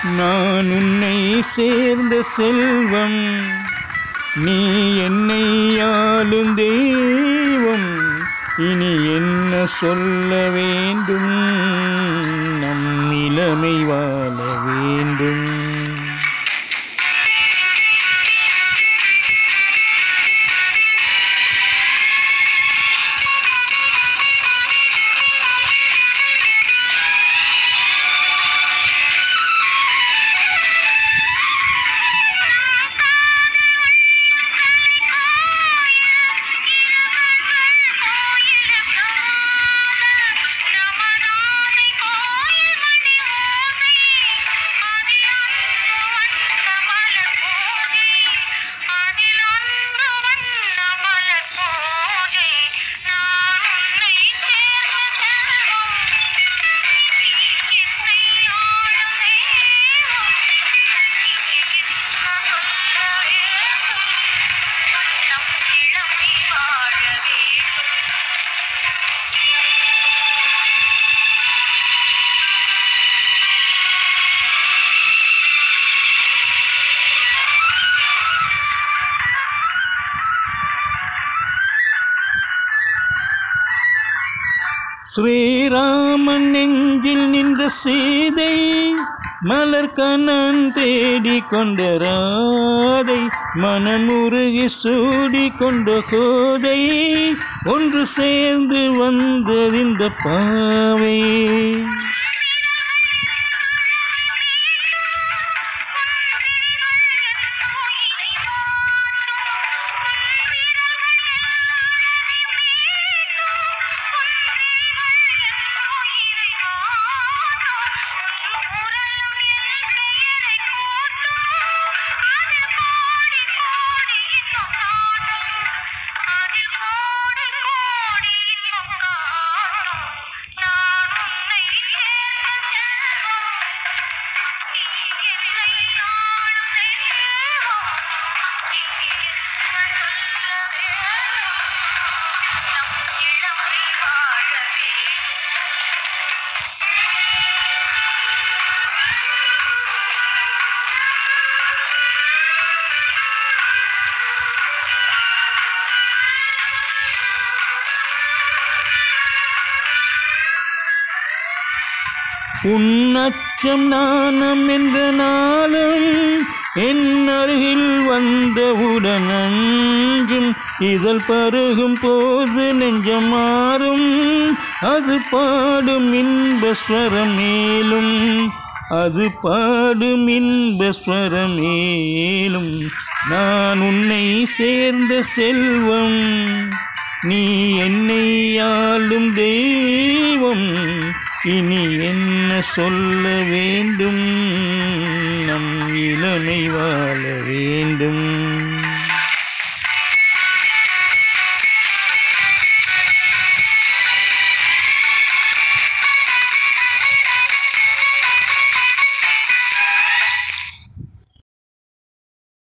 நான் உன்னை சேர்ந்த செல்வம், நீ என்னை ஆளும் தெய்வம். இனி என்ன சொல்ல வேண்டும், நம் இளமை வாழ வேண்டும். ஸ்ரீராமன் நெஞ்சில் நின்ற சீதை, மலர் கண்ணன் தேடி கொண்ட ராதை, மனமுருகி சூடி கொண்ட கோதை, ஒன்று சேர்ந்து வந்ததிந்த பாவை. உன்னச்சம் நாணம் என்ற நாளும் என் அருகில் வந்தவுடன் அஞ்சும், இதழ் பருகும் போது நெஞ்சம் மாறும், அது பாடும் இன்பஸ்வரம் மேலும், அது பாடும் இன்பஸ்வரம் மேலும். நான் உன்னை சேர்ந்த செல்வம், நீ என்னை ஆளும் தெய்வம். இனி என்ன சொல்ல வேண்டும், நம் இளமை வாழ வேண்டும்.